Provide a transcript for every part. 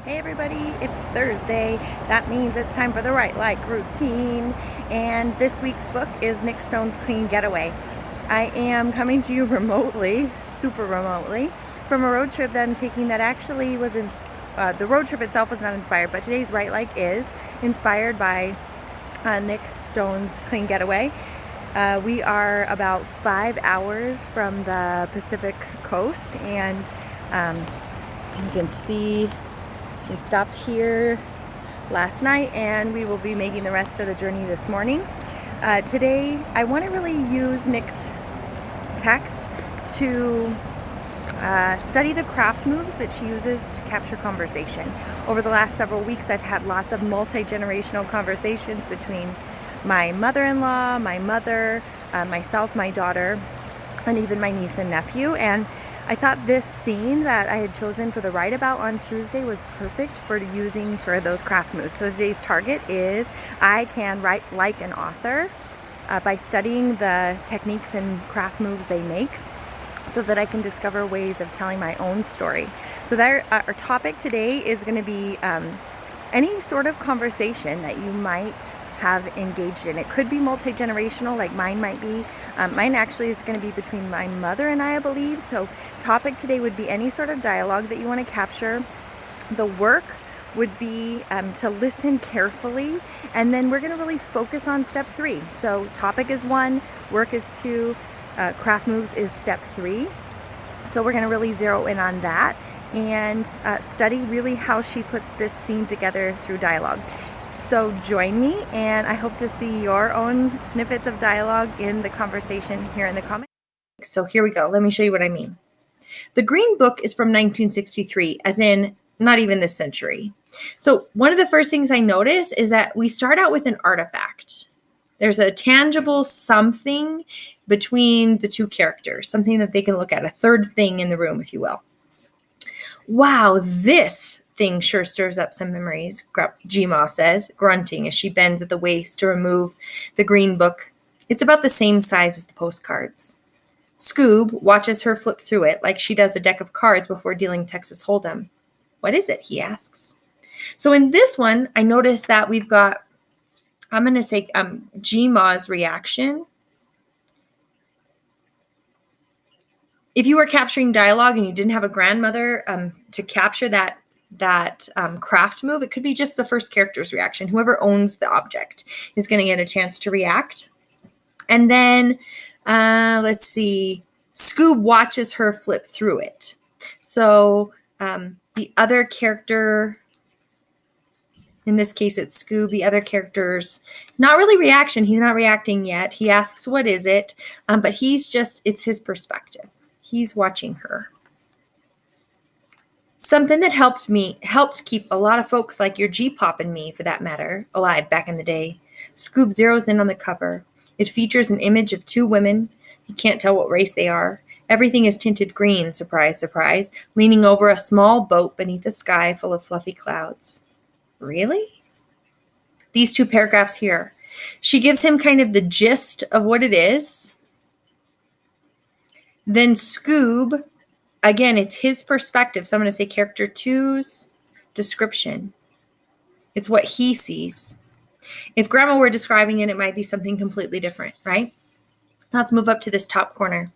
Hey everybody, it's Thursday. That means it's time for the Right Like routine. And this week's book is Nick Stone's Clean Getaway. I am coming to you remotely, super remotely, from a road trip that I'm taking that actually was the road trip itself was not inspired, but today's Right Like is inspired by Nick Stone's Clean Getaway. We are about 5 hours from the Pacific coast, and you can see we stopped here last night and we will be making the rest of the journey this morning. Today I want to really use Nick's text to study the craft moves that she uses to capture conversation. Over the last several weeks I've had lots of multi-generational conversations between my mother-in-law, my mother, myself, my daughter, and even my niece and nephew. And I thought this scene that I had chosen for the write about on Tuesday was perfect for using for those craft moves. So today's target is I can write like an author by studying the techniques and craft moves they make, so that I can discover ways of telling my own story. So our topic today is going to be any sort of conversation that you might have engaged in. It could be multi-generational, like mine might be. Mine actually is going to be between my mother and I believe. So topic today would be any sort of dialogue that you want to capture. The work would be to listen carefully, and then we're going to really focus on step 3. So topic is 1, work is 2, craft moves is step 3. So we're going to really zero in on that and study really how she puts this scene together through dialogue. So join me, and I hope to see your own snippets of dialogue in the conversation here in the comments. So here we go. Let me show you what I mean. The Green Book is from 1963, as in not even this century. So one of the first things I notice is that we start out with an artifact. There's a tangible something between the two characters, something that they can look at, a third thing in the room, if you will. Wow, this thing sure stirs up some memories, Gma says, grunting as she bends at the waist to remove the Green Book. It's about the same size as the postcards. Scoob watches her flip through it like she does a deck of cards before dealing Texas Hold'em. What is it? He asks. So in this one, I noticed that we've got, I'm going to say Gma's reaction. If you were capturing dialogue and you didn't have a grandmother to capture that craft move, it could be just the first character's reaction. Whoever owns the object is going to get a chance to react. And then, let's see, Scoob watches her flip through it. So the other character, in this case it's Scoob, the other character's not really reaction. He's not reacting yet. He asks, what is it? But it's his perspective. He's watching her. Something that helped keep a lot of folks like your G-Pop and me, for that matter, alive back in the day. Scoob zeroes in on the cover. It features an image of 2 women. He can't tell what race they are. Everything is tinted green, surprise, surprise, leaning over a small boat beneath a sky full of fluffy clouds. Really? These 2 paragraphs here. She gives him kind of the gist of what it is. Then Scoob, again, it's his perspective. So I'm going to say character 2's description. It's what he sees. If Grandma were describing it, it might be something completely different, right? Let's move up to this top corner.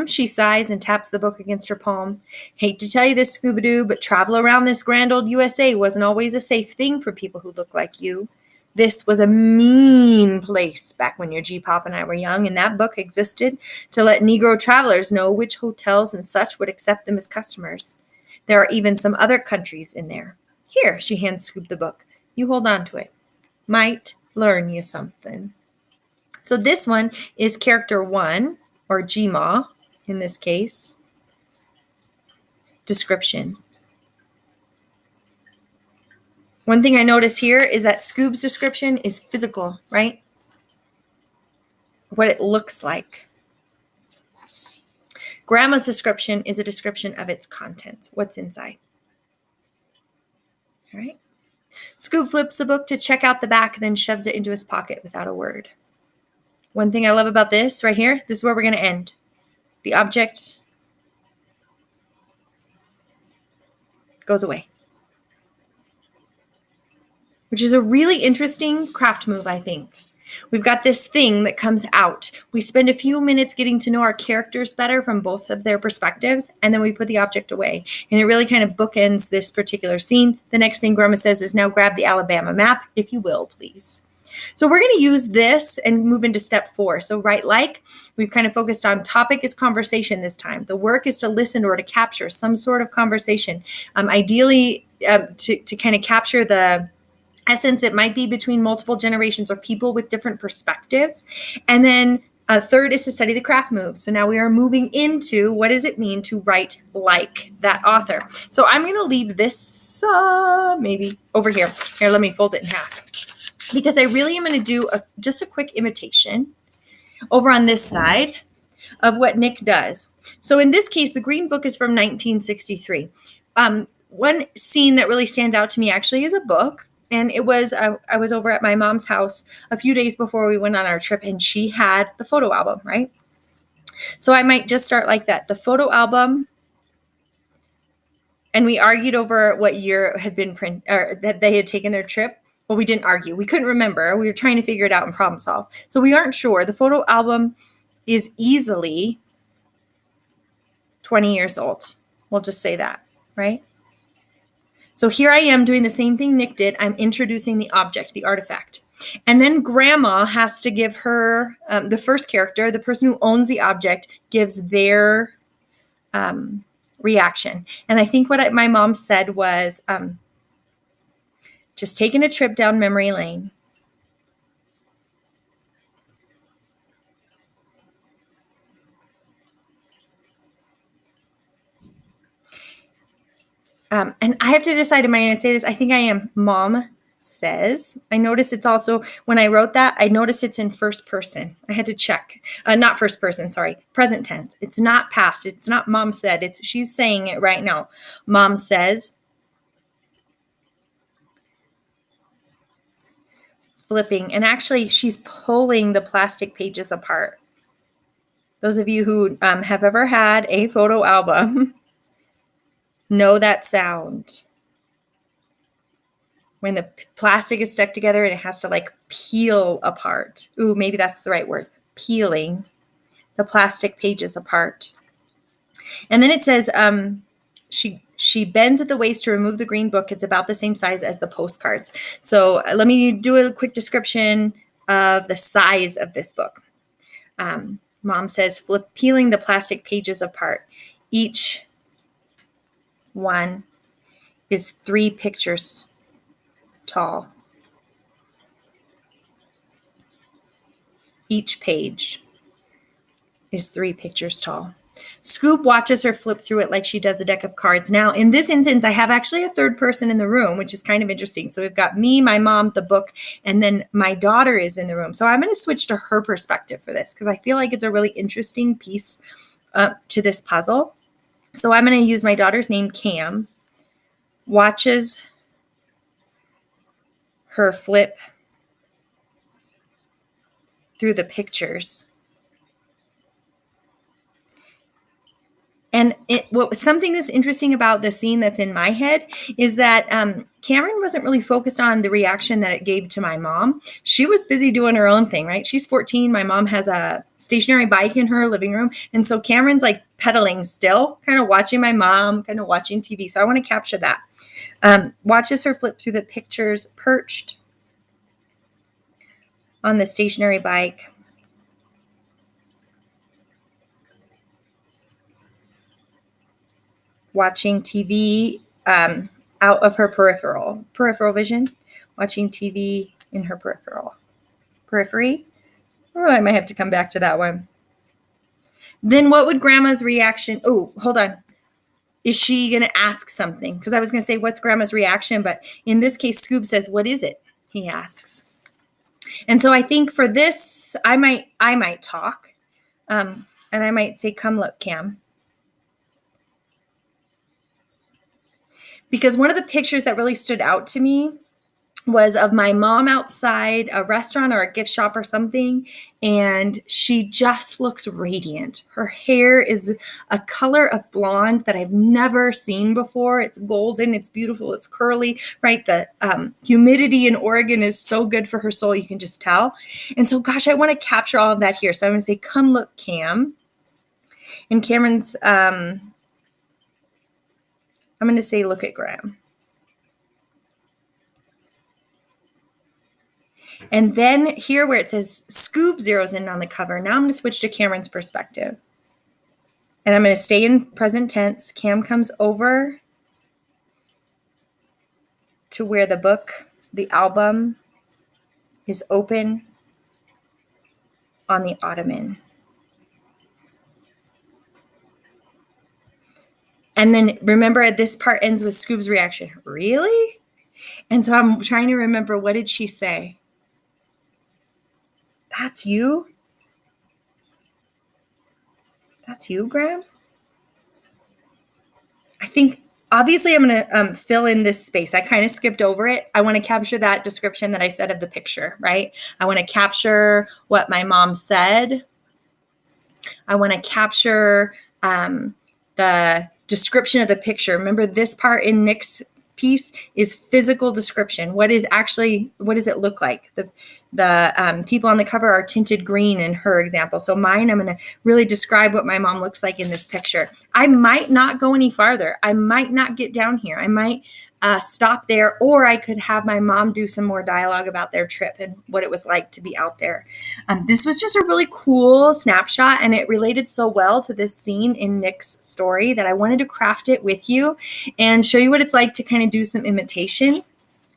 She sighs and taps the book against her palm. Hate to tell you this, Scooby-Doo, but travel around this grand old USA wasn't always a safe thing for people who look like you. This was a mean place back when your G-Pop and I were young, and that book existed to let Negro travelers know which hotels and such would accept them as customers. There are even some other countries in there. Here, she hands Scoob the book. You hold on to it. Might learn you something. So this one is character 1, or Gma in this case. Description. One thing I notice here is that Scoob's description is physical, right? What it looks like. Grandma's description is a description of its contents, what's inside. All right. Scoob flips the book to check out the back, then shoves it into his pocket without a word. One thing I love about this right here, this is where we're going to end. The object goes away. which is a really interesting craft move, I think. We've got this thing that comes out. We spend a few minutes getting to know our characters better from both of their perspectives, and then we put the object away. And it really kind of bookends this particular scene. The next thing Grandma says is, now grab the Alabama map, if you will, please. So we're going to use this and move into step 4. So right like, we've kind of focused on topic is conversation this time. The work is to listen or to capture some sort of conversation. Ideally, to kind of capture the essence, it might be between multiple generations or people with different perspectives. And then third is to study the craft moves. So now we are moving into what does it mean to write like that author. So I'm going to leave this maybe over here. Here, let me fold it in half, because I really am going to do just a quick imitation over on this side of what Nick does. So in this case, the Green Book is from 1963. One scene that really stands out to me actually is a book. And it was, I was over at my mom's house a few days before we went on our trip, and she had the photo album, right? So I might just start like that. The photo album. And we argued over what year had been or that they had taken their trip. Well, we didn't argue. We couldn't remember. We were trying to figure it out and problem solve. So we aren't sure. The photo album is easily 20 years old. We'll just say that, right? So here I am doing the same thing Nick did. I'm introducing the object, the artifact. And then Grandma has to give her, the first character, the person who owns the object, gives their reaction. And I think what my mom said was, just taking a trip down memory lane. And I have to decide, am I going to say this? I think I am. Mom says. I noticed it's also, when I wrote that, I noticed it's in first person. I had to check. Not first person, sorry. Present tense. It's not past. It's not mom said. She's saying it right now. Mom says. Flipping. And actually, she's pulling the plastic pages apart. Those of you who have ever had a photo album know that sound. When the plastic is stuck together and it has to like peel apart. Ooh, maybe that's the right word. Peeling the plastic pages apart. And then it says, she bends at the waist to remove the Green Book. It's about the same size as the postcards. So let me do a quick description of the size of this book. Mom says, peeling the plastic pages apart. Each one is 3 pictures tall. Each page is 3 pictures tall. Scoop watches her flip through it like she does a deck of cards. Now, in this instance, I have actually a third person in the room, which is kind of interesting. So we've got me, my mom, the book, and then my daughter is in the room. So I'm going to switch to her perspective for this because I feel like it's a really interesting piece to this puzzle. So I'm going to use my daughter's name, Cam, watches her flip through the pictures. And something that's interesting about the scene that's in my head is that Cameron wasn't really focused on the reaction that it gave to my mom. She was busy doing her own thing, right? She's 14. My mom has a stationary bike in her living room. And so Cameron's like pedaling still, kind of watching my mom, kind of watching TV. So I want to capture that. Watches her flip through the pictures, perched on the stationary bike. Watching TV out of her peripheral vision, watching TV in her periphery. Oh, I might have to come back to that one. Then what would Grandma's reaction? Oh, hold on. Is she going to ask something? Because I was going to say, what's Grandma's reaction? But in this case, Scoob says, what is it? He asks. And so I think for this, I might talk. And I might say, come look, Cam. Because one of the pictures that really stood out to me was of my mom outside a restaurant or a gift shop or something, and she just looks radiant. Her hair is a color of blonde that I've never seen before. It's golden, it's beautiful, it's curly, right? The humidity in Oregon is so good for her soul, you can just tell. And so, gosh, I want to capture all of that here. So I'm going to say, come look, Cam. And Cameron's, I'm going to say, look at Graham. And then here where it says Scoob zeroes in on the cover, now I'm going to switch to Cameron's perspective. And I'm going to stay in present tense. Cam comes over to where the book, the album, is open on the ottoman. And then remember, this part ends with Scoob's reaction. Really? And so I'm trying to remember, what did she say? That's you? That's you, Graham? I think, obviously, I'm going to fill in this space. I kind of skipped over it. I want to capture that description that I said of the picture, right? I want to capture what my mom said. I want to capture the description of the picture. Remember, this part in Nick's piece is physical description. What does it look like? The people on the cover are tinted green in her example. So mine, I'm going to really describe what my mom looks like in this picture. I might not go any farther. I might not get down here. I might stop there, or I could have my mom do some more dialogue about their trip and what it was like to be out there. This was just a really cool snapshot, and it related so well to this scene in Nick's story that I wanted to craft it with you and show you what it's like to kind of do some imitation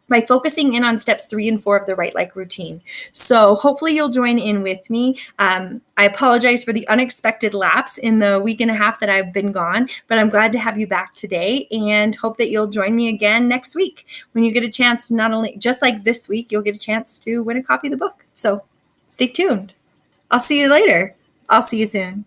by focusing in on steps 3 and 4 of the Write Like routine. So hopefully you'll join in with me. I apologize for the unexpected lapse in the week and a half that I've been gone, but I'm glad to have you back today and hope that you'll join me again next week when you get a chance, not only just like this week, you'll get a chance to win a copy of the book. So stay tuned. I'll see you later. I'll see you soon.